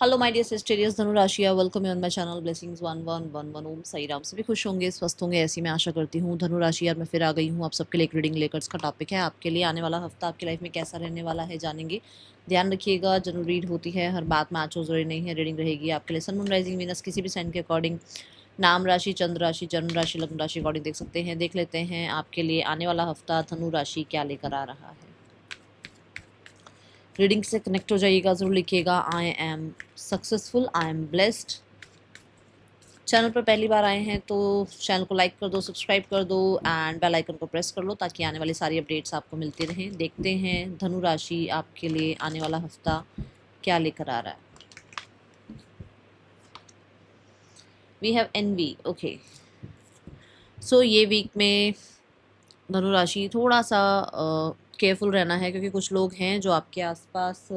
Hello my dear sisters, धनु राशि welcome you on my channel blessings 1111 ओम साई राम। सभी खुश होंगे, स्वस्थ होंगे, ऐसी मैं आशा करती हूँ। धनु राशि यार मैं फिर आ गई हूँ आप सबके लिए एक रीडिंग लेकर। इसका टॉपिक है आपके लिए आने वाला हफ्ता आपकी लाइफ में कैसा रहने वाला है, जानेंगे। ध्यान रखिएगा, जनरल रीड होती है, हर बात मैच हो जरूरी नहीं है। रीडिंग रहेगी आपके लिए सन मून राइजिंग वीनस किसी भी साइन के अकॉर्डिंग, नाम राशि, चंद्र राशि, जन्म राशि, लग्न राशि अकॉर्डिंग देख सकते हैं। देख लेते हैं आपके लिए आने वाला हफ्ता धनु राशि क्या लेकर आ रहा है। रीडिंग से कनेक्ट हो जाइएगा, जरूर लिखिएगा I am successful, I am blessed. Channel पर पहली बार आए हैं तो चैनल को लाइक कर दो, सब्सक्राइब कर दो एंड बेल आइकन को प्रेस कर लो ताकि आने वाली सारी अपडेट्स आपको मिलती रहें। देखते हैं धनु राशि आपके लिए आने वाला हफ्ता क्या लेकर आ रहा है। We have NV, okay. So ये वीक में धनु राशि थोड़ा सा केयरफुल रहना है, क्योंकि कुछ लोग हैं जो आपके आसपास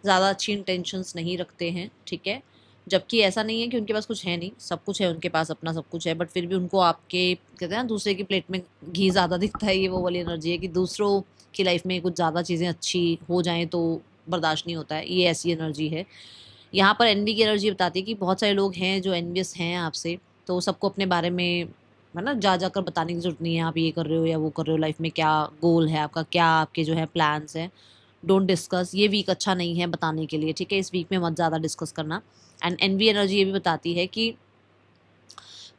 ज़्यादा अच्छी इंटेंशंस नहीं रखते हैं, ठीक है। जबकि ऐसा नहीं है कि उनके पास कुछ है नहीं, सब कुछ है उनके पास, अपना सब कुछ है, बट फिर भी उनको आपके कहते हैं ना दूसरे की प्लेट में घी ज़्यादा दिखता है। ये वो वाली एनर्जी है कि दूसरों की लाइफ में कुछ ज़्यादा चीज़ें अच्छी हो जाएं तो बर्दाश्त नहीं होता है। ये ऐसी एनर्जी है। यहाँ पर एनवी की एनर्जी बताती है कि बहुत सारे लोग हैं जो एनवियस हैं आपसे, तो सबको अपने बारे में है ना जा जाकर बताने की जरूरत नहीं है। आप ये कर रहे हो या वो कर रहे हो, लाइफ में क्या गोल है आपका, क्या आपके जो है प्लान्स हैं, डोंट डिस्कस। ये वीक अच्छा नहीं है बताने के लिए, ठीक है। इस वीक में मत ज़्यादा डिस्कस करना। एंड एनवी एनर्जी ये भी बताती है कि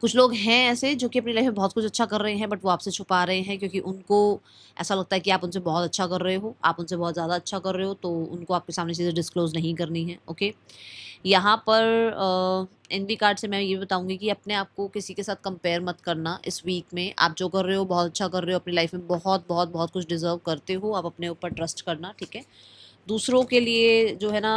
कुछ लोग हैं ऐसे जो कि अपनी लाइफ में बहुत कुछ अच्छा कर रहे हैं, बट वो आपसे छुपा रहे हैं, क्योंकि उनको ऐसा लगता है कि आप उनसे बहुत अच्छा कर रहे हो, आप उनसे बहुत ज़्यादा अच्छा कर रहे हो, तो उनको आपके सामने चीज़ें डिस्क्लोज नहीं करनी है, ओके। यहाँ पर एनवी कार्ड से मैं ये बताऊंगी कि अपने आप को किसी के साथ कंपेयर मत करना इस वीक में। आप जो कर रहे हो बहुत अच्छा कर रहे हो, अपनी लाइफ में बहुत बहुत बहुत कुछ डिजर्व करते हो। आप अपने ऊपर ट्रस्ट करना, ठीक है। दूसरों के लिए जो है ना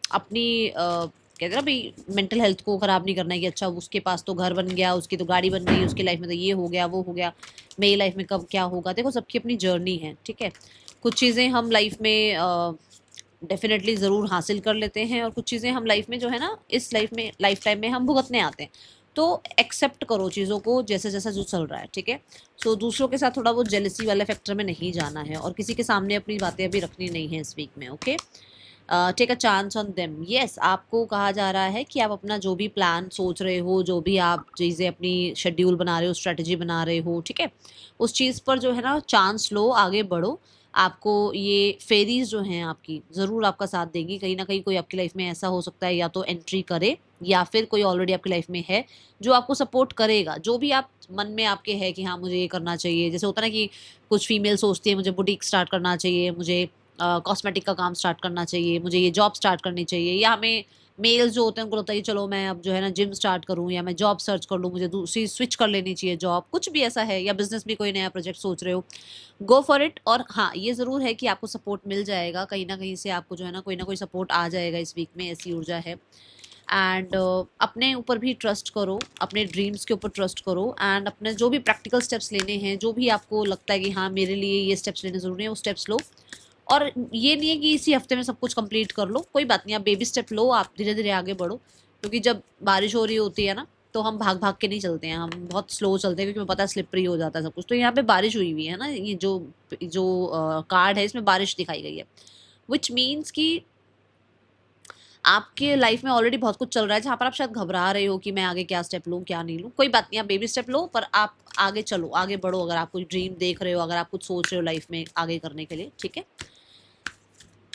अपनी कहते हैं ना भाई, मेंटल हेल्थ को ख़राब नहीं करना है कि अच्छा उसके पास तो घर बन गया, उसकी तो गाड़ी बन गई, उसकी लाइफ में तो ये हो गया वो हो गया, मेरी लाइफ में कब क्या होगा। देखो सबकी अपनी जर्नी है, ठीक है। कुछ चीज़ें हम लाइफ में डेफिनेटली ज़रूर हासिल कर लेते हैं, और कुछ चीज़ें हम लाइफ में जो है ना इस लाइफ टाइम में हम भुगतने आते हैं। तो एक्सेप्ट करो चीज़ों को जैसे जैसा जो चल रहा है, ठीक है। सो दूसरों के साथ थोड़ा बहुत जेलसी वाले फैक्टर में नहीं जाना है, और किसी के सामने अपनी बातें अभी रखनी नहीं है इस वीक में, okay. Take a chance on them. Yes, आपको कहा जा रहा है कि आप अपना जो भी प्लान सोच रहे हो, जो भी आप चीज़ें अपनी शेड्यूल बना रहे हो, स्ट्रेटजी बना रहे हो, ठीक है, उस चीज़ पर जो है ना चांस लो, आगे बढ़ो। आपको ये फेरीज जो हैं आपकी ज़रूर आपका साथ देंगी। कहीं ना कहीं कोई आपकी लाइफ में ऐसा हो सकता है या तो एंट्री करे, या फिर कोई ऑलरेडी आपकी लाइफ में है जो आपको सपोर्ट करेगा। जो भी आप मन में आपके है कि हाँ मुझे ये करना चाहिए, जैसे होता है ना कि कुछ फीमेल सोचती है मुझे बुटीक स्टार्ट करना चाहिए, मुझे कॉस्मेटिक का काम स्टार्ट करना चाहिए, मुझे ये जॉब स्टार्ट करनी चाहिए, या हमें मेल्स जो होते हैं उनको लगता है कि चलो मैं अब जो है ना जिम स्टार्ट करूँ, या मैं जॉब सर्च कर लूँ, मुझे दूसरी स्विच कर लेनी चाहिए जॉब, कुछ भी ऐसा है, या बिजनेस भी कोई नया प्रोजेक्ट सोच रहे हो, गो फॉर इट। और हाँ ये ज़रूर है कि आपको सपोर्ट मिल जाएगा कहीं ना कहीं से, आपको जो है ना कोई सपोर्ट आ जाएगा इस वीक में, ऐसी ऊर्जा है। एंड अपने ऊपर भी ट्रस्ट करो, अपने ड्रीम्स के ऊपर ट्रस्ट करो, एंड अपने जो भी प्रैक्टिकल स्टेप्स लेने हैं, जो भी आपको लगता है कि हाँ मेरे लिए ये स्टेप्स लेने ज़रूरी है, वो स्टेप्स लो। और ये नहीं है कि इसी हफ्ते में सब कुछ कंप्लीट कर लो, कोई बात नहीं, आप बेबी स्टेप लो, आप धीरे धीरे आगे बढ़ो। क्योंकि जब बारिश हो रही होती है ना तो हम भाग भाग के नहीं चलते हैं, हम बहुत स्लो चलते हैं, क्योंकि हमें पता है स्लिपरी हो जाता है सब कुछ। तो यहाँ पे बारिश हुई हुई है ना, ये जो जो कार्ड है इसमें बारिश दिखाई गई है, विच मीन्स कि आपके लाइफ में ऑलरेडी बहुत कुछ चल रहा है जहाँ पर आप शायद घबरा रहे हो कि मैं आगे क्या स्टेप लूँ क्या नहीं लूँ। कोई बात नहीं, आप बेबी स्टेप लो, पर आप आगे चलो, आगे बढ़ो। अगर आप कोई ड्रीम देख रहे हो, अगर आप कुछ सोच रहे हो लाइफ में आगे करने के लिए, ठीक है।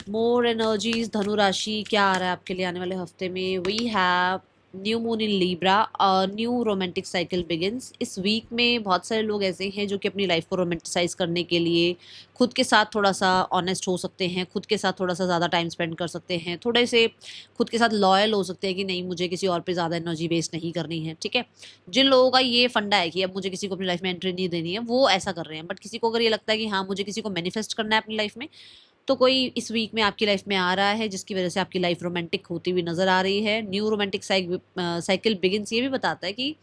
मोर एनर्जीज धनु राशि क्या आ रहा है आपके लिए आने वाले हफ्ते में। We have new moon in Libra, new romantic cycle begins. इस वीक में बहुत सारे लोग ऐसे हैं जो कि अपनी लाइफ को रोमांटिसाइज करने के लिए खुद के साथ थोड़ा सा ऑनेस्ट हो सकते हैं, खुद के साथ थोड़ा सा ज़्यादा टाइम स्पेंड कर सकते हैं, थोड़े से खुद के साथ लॉयल हो सकते हैं कि नहीं मुझे किसी और पे ज़्यादा एनर्जी वेस्ट नहीं करनी है, ठीक है। जिन लोगों का ये फंडा है कि अब मुझे किसी को अपनी लाइफ में एंट्री नहीं देनी है, वो ऐसा कर रहे हैं। बट किसी को अगर ये लगता है कि हाँ मुझे किसी को मैनिफेस्ट करना है अपनी लाइफ में, तो कोई इस वीक में आपकी लाइफ में आ रहा है जिसकी वजह से आपकी लाइफ रोमांटिक होती हुई नजर आ रही है। न्यू रोमांटिक साइकिल बिगिंस ये भी बताता है कि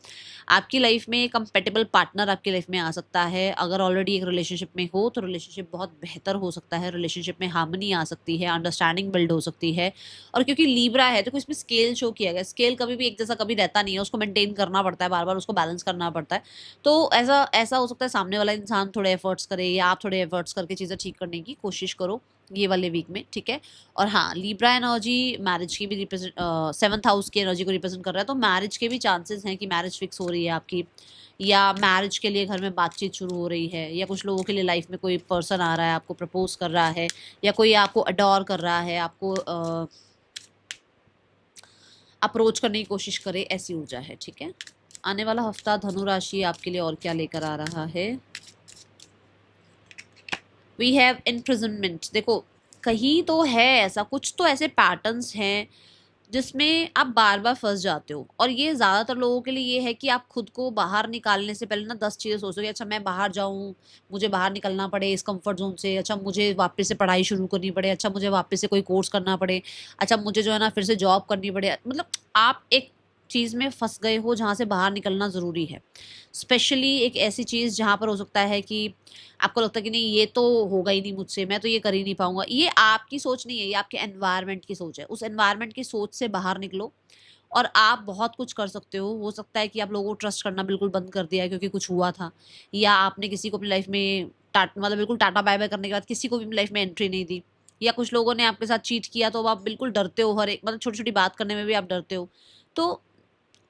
आपकी लाइफ में कंपेटेबल पार्टनर आपकी लाइफ में आ सकता है। अगर ऑलरेडी एक रिलेशनशिप में हो तो रिलेशनशिप बहुत बेहतर हो सकता है, रिलेशनशिप में हार्मनी आ सकती है, अंडरस्टैंडिंग बिल्ड हो सकती है। और क्योंकि लीब्रा है तो इसमें स्केल शो किया गया, स्केल कभी भी एक जैसा कभी रहता नहीं है, उसको मेंटेन करना पड़ता है, बार बार उसको बैलेंस करना पड़ता है। तो ऐसा ऐसा हो सकता है सामने वाला इंसान थोड़े एफर्ट्स करे, या आप थोड़े एफर्ट्स करके चीज़ें ठीक करने की कोशिश करो। ये वाले वीक में, ठीक है। और हाँ, लिब्रा एनर्जी मैरिज की भी रिप्रेजेंट, 7th हाउस की एनर्जी को रिप्रेजेंट कर रहा है, तो मैरिज के भी चांसेस हैं कि मैरिज फिक्स हो रही है आपकी, या मैरिज के लिए घर में बातचीत शुरू हो रही है, या कुछ लोगों के लिए लाइफ में कोई पर्सन आ रहा है, आपको प्रपोज कर रहा है, या कोई आपको अडोर कर रहा है, आपको अप्रोच करने की कोशिश करे, ऐसी ऊर्जा है, ठीक है। आने वाला हफ्ता धनु राशि आपके लिए और क्या लेकर आ रहा है। We have imprisonment. देखो, कहीं तो है ऐसा, कुछ तो ऐसे पैटर्न्स हैं जिसमें आप बार बार फंस जाते हो, और ये ज़्यादातर लोगों के लिए ये है कि आप खुद को बाहर निकालने से पहले ना 10 चीज़ें सोचोगे। अच्छा, मैं बाहर जाऊँ, मुझे बाहर निकलना पड़े इस कंफर्ट जोन से, अच्छा मुझे वापस से पढ़ाई शुरू करनी पड़े, अच्छा मुझे वापस से कोई कोर्स करना पड़े, अच्छा मुझे जो है ना फिर से जॉब करनी पड़े। मतलब आप एक चीज़ में फंस गए हो जहाँ से बाहर निकलना ज़रूरी है। स्पेशली एक ऐसी चीज़ जहाँ पर हो सकता है कि आपको लगता है कि नहीं, ये तो होगा ही नहीं मुझसे, मैं तो ये कर ही नहीं पाऊँगा। ये आपकी सोच नहीं है, ये आपके एनवायरनमेंट की सोच है। उस एनवायरनमेंट की सोच से बाहर निकलो और आप बहुत कुछ कर सकते हो सकता है कि आप लोगों को ट्रस्ट करना बिल्कुल बंद कर दिया है क्योंकि कुछ हुआ था, या आपने किसी को अपनी लाइफ में मतलब बिल्कुल टाटा बाय बाय करने के बाद किसी को भी अपनी लाइफ में एंट्री नहीं दी, या कुछ लोगों ने आपके साथ चीट किया, तो अब आप बिल्कुल डरते हो, हर एक मतलब छोटी-छोटी बात करने में भी आप डरते हो। तो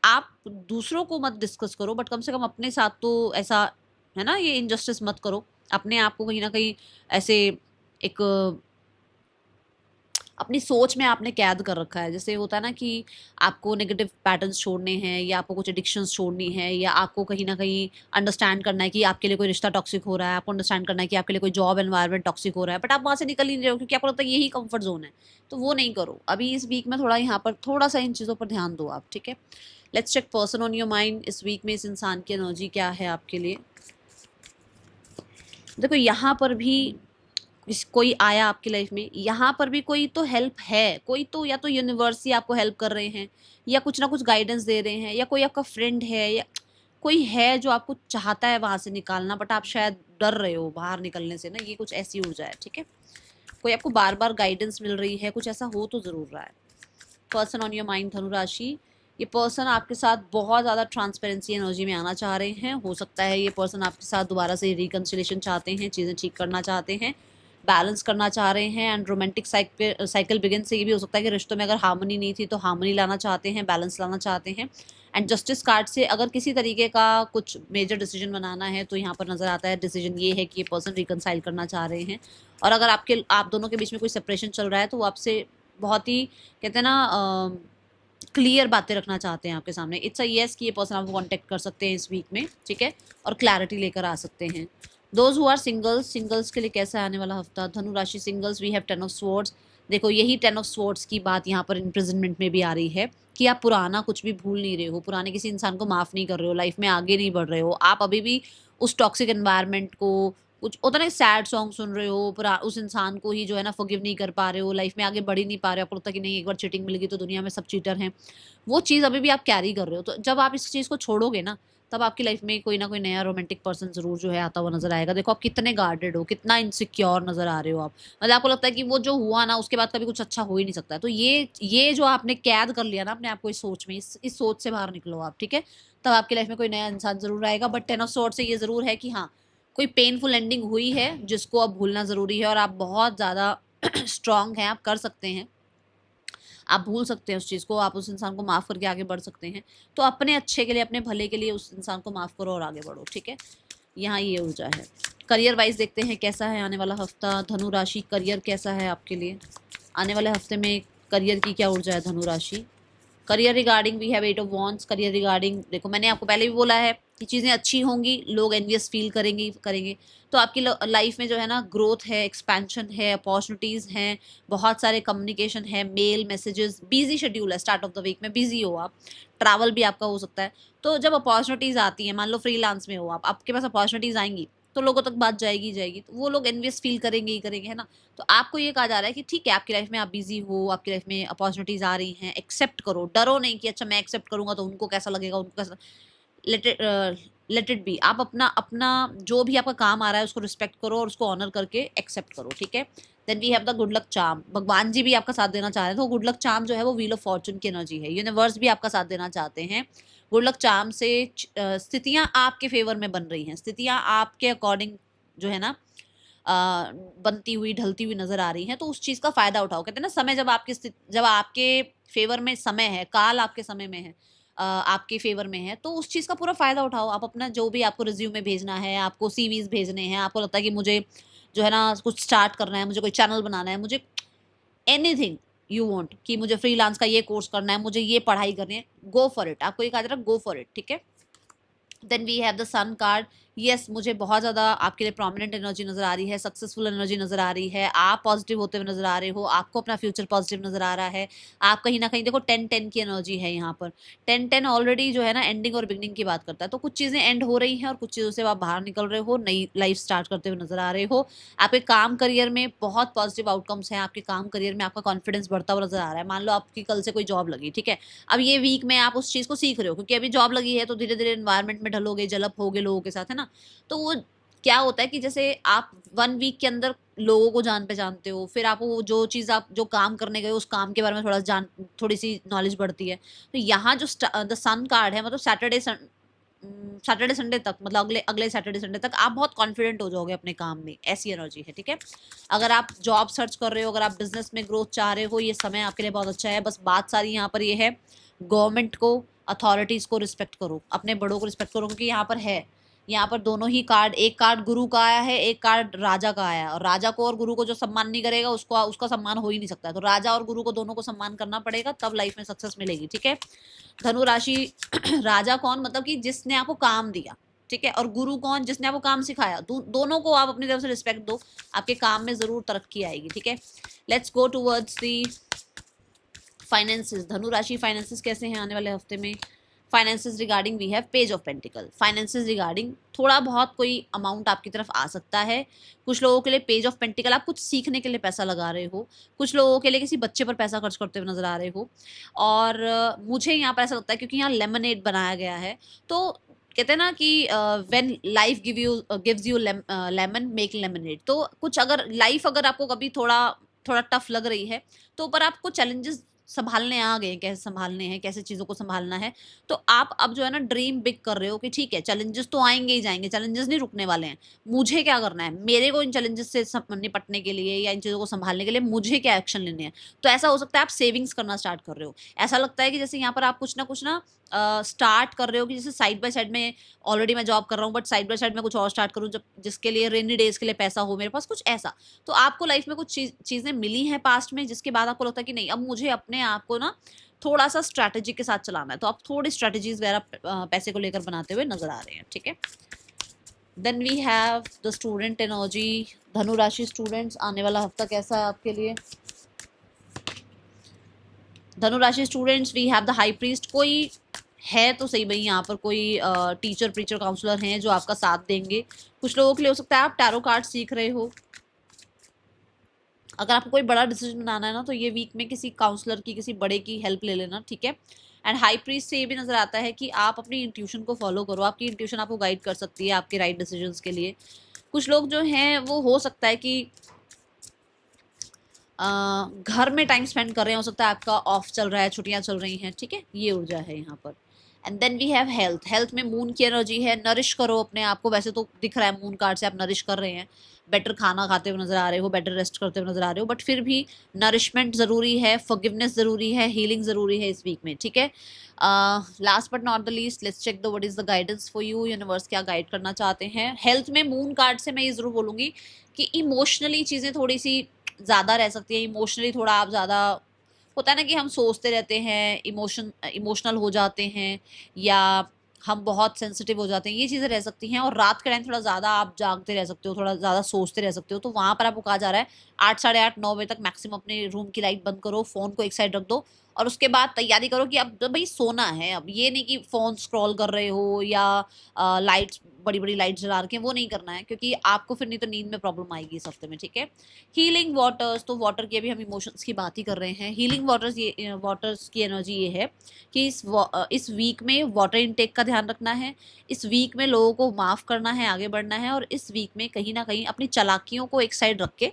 आप दूसरों को मत डिस्कस करो, बट कम से कम अपने साथ तो ऐसा, है ना, ये इनजस्टिस मत करो। अपने आप को कहीं न कहीं ऐसे एक अपनी सोच में आपने कैद कर रखा है। जैसे होता है ना कि आपको नेगेटिव पैटर्न्स छोड़ने हैं, या आपको कुछ एडिक्शंस छोड़नी है, या आपको कहीं न कहीं अंडरस्टैंड करना है कि आपके लिए कोई रिश्ता टॉक्सिक हो रहा है, आपको अंडरस्टैंड करना है कि आपके लिए कोई जॉब एनवायरनमेंट टॉक्सिक हो रहा है, बट आप वहाँ से निकल ही नहीं रहे हो क्योंकि आपको लगता है यही कम्फर्ट ज़ोन है। तो वो नहीं करो। अभी इस वीक में थोड़ा यहाँ पर थोड़ा-सा इन चीज़ों पर ध्यान दो आप, ठीक है? Let's check person on your mind. इस वीक में इस इंसान की एनर्जी क्या है आपके लिए? देखो, यहाँ पर भी कोई आया आपकी लाइफ में, यहाँ पर भी कोई तो हेल्प है, कोई तो, या तो यूनिवर्स ही आपको हेल्प कर रहे हैं, या कुछ ना कुछ गाइडेंस दे रहे हैं, या कोई आपका फ्रेंड है, या कोई है जो आपको चाहता है वहां से निकालना, बट आप शायद डर रहे हो बाहर निकलने से ना। ये कुछ ऐसी ऊर्जा है, ठीक है। कोई आपको बार बार गाइडेंस मिल रही है, कुछ ऐसा हो तो जरूर रहा है। पर्सन ऑन योर माइंड धनु राशि, ये पर्सन आपके साथ बहुत ज़्यादा ट्रांसपेरेंसी एनर्जी में आना चाह रहे हैं। हो सकता है ये पर्सन आपके साथ दोबारा से रिकन्सिलेशन चाहते हैं, चीज़ें ठीक करना चाहते हैं, बैलेंस करना चाह रहे हैं, एंड रोमांटिक साइकिल बिगिन से ये भी हो सकता है कि रिश्तों में अगर हार्मनी नहीं थी तो हार्मनी लाना चाहते हैं, बैलेंस लाना चाहते हैं। एंड जस्टिस कार्ड से अगर किसी तरीके का कुछ मेजर डिसीजन बनाना है तो यहाँ पर नज़र आता है डिसीजन ये है कि ये पर्सन रिकनसाइल करना चाह रहे हैं। और अगर आप दोनों के बीच में कोई सेपरेशन चल रहा है तो वो आपसे बहुत ही, कहते हैं ना, क्लियर बातें रखना चाहते हैं आपके सामने। इट्स अ येस कि ये पर्सन आपको कांटेक्ट कर सकते हैं इस वीक में, ठीक है, और क्लैरिटी लेकर आ सकते हैं। Those who are singles, singles के लिए कैसा है आने वाला हफ्ता? धनु राशि singles, we have 10 of swords. देखो, यही 10 ऑफ स्वॉर्ड्स की बात यहाँ पर इम्प्रिजनमेंट में भी आ रही है कि आप पुराना कुछ भी भूल नहीं रहे हो, पुराने किसी इंसान को माफ़ नहीं कर रहे हो, लाइफ में आगे नहीं बढ़ रहे हो, आप अभी भी उस टॉक्सिक एनवायरनमेंट को, कुछ होता है ना, सैड सॉन्ग सुन रहे हो, उस इंसान को ही जो है ना फॉरगिव नहीं कर पा रहे हो, लाइफ में आगे बढ़ ही नहीं पा रहे हो, आपको लगता है कि नहीं, एक बार चीटिंग मिल गई तो दुनिया में सब चीटर हैं। वो चीज़ अभी भी आप कैरी कर रहे हो। तो जब आप इस चीज़ को छोड़ोगे ना, तब आपकी लाइफ में कोई ना कोई नया रोमांटिक पर्सन ज़रूर जो है आता हुआ नज़र आएगा। देखो, आप कितने गार्डेड हो, कितना इनसिक्योर नज़र आ रहे हो आप। मतलब आपको लगता है कि वो जो हुआ ना उसके बाद कभी कुछ अच्छा हो ही नहीं सकता है। तो ये जो आपने कैद कर लिया ना अपने आप को इस सोच में, इस सोच से बाहर निकलो आप, ठीक है? तब आपकी लाइफ में कोई नया इंसान ज़रूर आएगा। बट 10 ऑफ स्वॉर्ड्स से ये ज़रूर है कि हाँ, कोई पेनफुल एंडिंग हुई है जिसको अब भूलना ज़रूरी है, और आप बहुत ज़्यादा स्ट्रॉन्ग हैं, आप कर सकते हैं। आप भूल सकते हैं उस चीज़ को, आप उस इंसान को माफ़ करके आगे बढ़ सकते हैं। तो अपने अच्छे के लिए, अपने भले के लिए उस इंसान को माफ़ करो और आगे बढ़ो, ठीक है? यहाँ ये ऊर्जा है। करियर वाइज़ देखते हैं कैसा है आने वाला हफ्ता। धनु राशि, करियर कैसा है आपके लिए? आने वाले हफ्ते में करियर की क्या ऊर्जा है धनु राशि? Career regarding we have 8 of wands. Career regarding, देखो मैंने आपको पहले भी बोला है कि चीज़ें अच्छी होंगी, लोग एनवियस फील करेंगे। तो आपकी लाइफ में जो है ना ग्रोथ है, एक्सपेंशन है, अपॉर्चुनिटीज़ हैं, बहुत सारे कम्युनिकेशन है, मेल मैसेजेस, बिजी शेड्यूल है, स्टार्ट ऑफ द वीक में बिजी हो आप, ट्रैवल भी आपका हो सकता है। तो जब अपॉर्चुनिटीज़ आती हैं, मान लो फ्रीलांस में हो आप, आपके पास अपॉर्चुनिटीज़ आएंगी तो लोगों तक बात जाएगी ही जाएगी, तो वो लोग एनवियस फील करेंगे ही करेंगे, है ना? तो आपको ये कहा जा रहा है कि ठीक है, आपकी लाइफ में आप बिजी हो, आपकी लाइफ में अपॉर्चुनिटीज आ रही हैं, एक्सेप्ट करो, डरो नहीं कि अच्छा मैं एक्सेप्ट करूंगा तो उनको कैसा लगेगा, उनको कैसा। Late it B. आप अपना अपना जो भी आपका काम आ रहा है उसको रिस्पेक्ट करो और उसको ऑनर करके एक्सेप्ट करो, ठीक है। Then we have the good luck charm. भगवान जी भी आपका साथ देना चाह रहे हैं, तो गुड लक चार्म जो है वो व्हील ऑफ फॉर्चून की एनर्जी है। यूनिवर्स भी आपका साथ देना चाहते हैं। गुड लक चार्म से स्थितियां आपके फेवर में बन रही हैं, स्थितियां आपके अकॉर्डिंग जो है ना बनती हुई ढलती हुई नजर आ रही हैं, तो उस चीज का फायदा उठाओ। कहते हैं ना, समय जब आपके फेवर में समय है, काल आपके समय में है, आपके फेवर में है, तो उस चीज का पूरा फायदा उठाओ। आप अपना जो भी आपको रिज्यूमे भेजना है, आपको सीवीज भेजने हैं, आपको लगता है कि मुझे जो है ना कुछ स्टार्ट करना है, मुझे कोई चैनल बनाना है, मुझे एनीथिंग यू वांट, कि मुझे फ्रीलांस का ये कोर्स करना है, मुझे ये पढ़ाई करनी है, गो फॉर इट। आपको ये कहा जा रहा है गो फॉर इट, ठीक है। Then we have the sun card. Yes, मुझे बहुत ज़्यादा आपके लिए प्रोमिनेंट एनर्जी नज़र आ रही है, सक्सेसफुल एनर्जी नज़र आ रही है, आप पॉजिटिव होते हुए नज़र आ रहे हो, आपको अपना फ्यूचर पॉजिटिव नज़र आ रहा है। आप कहीं ना कहीं देखो 10-10 की एनर्जी है यहाँ पर। 10-10 ऑलरेडी जो है ना एंडिंग और बिगनिंग की बात करता है। तो कुछ चीज़ें एंड हो रही हैं और कुछ चीज़ों से आप बाहर निकल रहे हो, नई लाइफ स्टार्ट करते हुए नजर आ रहे हो। आपके काम करियर में बहुत पॉजिटिव आउटकम्स हैं, आपके काम करियर में आपका कॉन्फिडेंस बढ़ता हुआ नजर आ रहा है। मान लो आपकी कल से कोई जॉब लगी, ठीक है, अब ये वीक में आप उस चीज़ को सीख रहे हो, क्योंकि अभी जॉब लगी है तो धीरे धीरे एनवायरमेंट में ढलोगे, जलप होगे लोगों के साथ, है ना। तो वो क्या होता है कि जैसे आप 1 वीक के अंदर लोगों को जान पहचानते हो, फिर आपको वो जो चीज़ आप जो काम करने गए उस काम के बारे में थोड़ी सी नॉलेज बढ़ती है। तो यहाँ जो द सन कार्ड है, मतलब सैटरडे संडे तक, मतलब अगले अगले सैटरडे संडे तक आप बहुत कॉन्फिडेंट हो जाओगे अपने काम में, ऐसी एनर्जी है, ठीक है। अगर आप जॉब सर्च कर रहे हो, अगर आप बिजनेस में ग्रोथ चाह रहे हो, ये समय आपके लिए बहुत अच्छा है। बस बात सारी यहाँ पर ये है, गवर्नमेंट को, अथॉरिटीज को रिस्पेक्ट करो, अपने बड़ों को रिस्पेक्ट करो, क्योंकि यहाँ पर दोनों ही कार्ड, एक कार्ड गुरु का आया है, एक कार्ड राजा का आया है। और राजा को और गुरु को जो सम्मान नहीं करेगा उसको उसका सम्मान हो ही नहीं सकता। तो राजा और गुरु को दोनों को सम्मान करना पड़ेगा, तब लाइफ में सक्सेस मिलेगी, ठीक है। धनु राशि राजा कौन, मतलब कि जिसने आपको काम दिया, ठीक है, और गुरु कौन, जिसने आपको काम सिखाया। दोनों को आप अपनी तरफ से रिस्पेक्ट दो, आपके काम में जरूर तरक्की आएगी, ठीक है। Let's go towards the finances. धनु राशि फाइनेंसेस कैसे हैं आने वाले हफ्ते में। Finances regarding we have page of pentacle. Finances regarding थोड़ा बहुत कोई अमाउंट आपकी तरफ आ सकता है। कुछ लोगों के लिए पेज ऑफ पेंटिकल, आप कुछ सीखने के लिए पैसा लगा रहे हो, कुछ लोगों के लिए किसी बच्चे पर पैसा खर्च करते हुए नजर आ रहे हो। और मुझे यहाँ पर ऐसा लगता है, क्योंकि यहाँ लेमनेड बनाया गया है, तो कहते हैं ना कि when life gives you lemon make lemonade. तो कुछ अगर लाइफ अगर आपको कभी थोड़ा थोड़ा टफ लग रही है, तो ऊपर आपको चैलेंजेस संभालने आ गए, कैसे संभालने हैं, कैसे चीज़ों को संभालना है। तो आप अब जो है ना ड्रीम बिग कर रहे हो कि ठीक है, चैलेंजेस तो आएंगे ही जाएंगे, चैलेंजेस नहीं रुकने वाले हैं। मुझे क्या करना है, मेरे को इन चैलेंजेस से निपटने के लिए या इन चीज़ों को संभालने के लिए मुझे क्या एक्शन लेने हैं। तो ऐसा हो सकता है आप सेविंग्स करना स्टार्ट कर रहे हो। ऐसा लगता है कि जैसे यहाँ पर आप कुछ ना स्टार्ट कर रहे हो, कि जैसे साइड बाय साइड में ऑलरेडी मैं जॉब कर रहा हूँ, बट साइड बाय साइड में कुछ और स्टार्ट करूँ जब जिसके लिए रेनी डेज के लिए पैसा हो मेरे पास, कुछ ऐसा। तो आपको लाइफ में कुछ चीज़ें मिली हैं पास्ट में, जिसके बाद आपको लगता है कि नहीं, अब मुझे अपने आप को ना थोड़ा सा स्ट्रैटेजी के साथ चलाना है। तो आप थोड़ी स्ट्रैटेजीज वगैरह पैसे को लेकर बनाते हुए नजर आ रहे हैं, ठीक है। Then we have the student energy. धनु राशि स्टूडेंट्स, आने वाला हफ्ता कैसा है आपके लिए। धनु राशि students, we have the high priest. कोई है तो सही भाई, यहाँ पर कोई टीचर प्रीचर काउंसलर हैं जो आपका साथ देंगे। कुछ लोगों के लिए हो सकता है आप टैरो कार्ड सीख रहे हो। अगर आपको कोई बड़ा डिसीजन बनाना है ना, तो ये वीक में किसी काउंसलर की, किसी बड़े की हेल्प ले लेना, ठीक है। एंड हाई प्रीस्ट से ये भी नजर आता है कि आप अपनी इंट्यूशन को फॉलो करो, आपकी इंट्यूशन आपको गाइड कर सकती है आपके राइट डिसीजंस के लिए। कुछ लोग जो हैं वो हो सकता है कि घर में टाइम स्पेंड कर रहे हैं, हो सकता है आपका ऑफ चल रहा है, छुट्टियां चल रही हैं, ठीक है, ये ऊर्जा है यहाँ पर। And then we have health. Health में मून की एनर्जी है, नरिश करो अपने आप को। वैसे तो दिख रहा है मून कार्ड से आप नरिश कर रहे हैं, बेटर खाना खाते हुए नजर आ रहे हो, बेटर रेस्ट करते हुए नजर आ रहे हो, बट फिर भी नरिशमेंट जरूरी है, फॉरगिवनेस जरूरी है, हीलिंग जरूरी है इस वीक में, ठीक है। Last but not the least, let's check the what is the guidance for you. Universe क्या गाइड करना चाहते हैं। हेल्थ में मून कार्ड से मैं ये जरूर बोलूंगी कि इमोशनली चीजें थोड़ी सी ज़्यादा रह सकती है। इमोशनली थोड़ा आप ज़्यादा, होता है ना कि हम सोचते रहते हैं, इमोशनल हो जाते हैं, या हम बहुत सेंसिटिव हो जाते हैं, ये चीज़ें रह सकती हैं। और रात के टाइम थोड़ा ज़्यादा आप जागते रह सकते हो, थोड़ा ज़्यादा सोचते रह सकते हो। तो वहाँ पर आपको कहा जा रहा है 8, साढ़े 8, 9 बजे तक मैक्सिमम अपने रूम की लाइट बंद करो, फ़ोन को एक साइड रख दो, और उसके बाद तैयारी करो कि अब भाई सोना है। अब ये नहीं कि फ़ोन स्क्रॉल कर रहे हो या लाइट्स, बड़ी बड़ी लाइट जला रखे हैं, वो नहीं करना है, क्योंकि आपको फिर नहीं तो नींद में प्रॉब्लम आएगी इस हफ्ते में, ठीक है। हीलिंग वाटर्स, तो वाटर की अभी हम इमोशंस की बात ही कर रहे हैं। हीलिंग वाटर्स की एनर्जी ये है कि इस वीक में वाटर इनटेक का ध्यान रखना है। इस वीक में लोगों को माफ़ करना है, आगे बढ़ना है। और इस वीक में कहीं ना कहीं अपनी चालाकियों को एक साइड रख के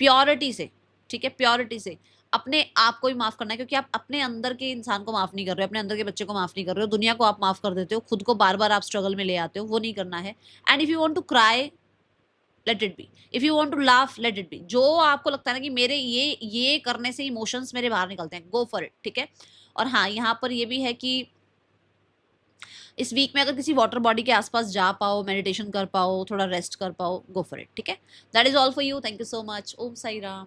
प्योरिटी से, ठीक है, प्योरिटी से अपने आप को ही माफ करना है, क्योंकि आप अपने अंदर के इंसान को माफ नहीं कर रहे हो, अपने अंदर के बच्चे को माफ नहीं कर रहे हो, दुनिया को आप माफ कर देते हो, खुद को बार बार आप स्ट्रगल में ले आते हो, वो नहीं करना है। And if you want to cry, let it be. If you want to laugh, let it be. जो आपको लगता है ना कि मेरे ये करने से इमोशंस मेरे बाहर निकलते हैं, गो फॉर इट, ठीक है। और हाँ, यहाँ पर ये भी है कि इस वीक में अगर किसी वाटर बॉडी के आसपास जा पाओ, मेडिटेशन कर पाओ, थोड़ा रेस्ट कर पाओ, गो फॉर इट, ठीक है। That is all for you. Thank you so much. Om Sai Ram.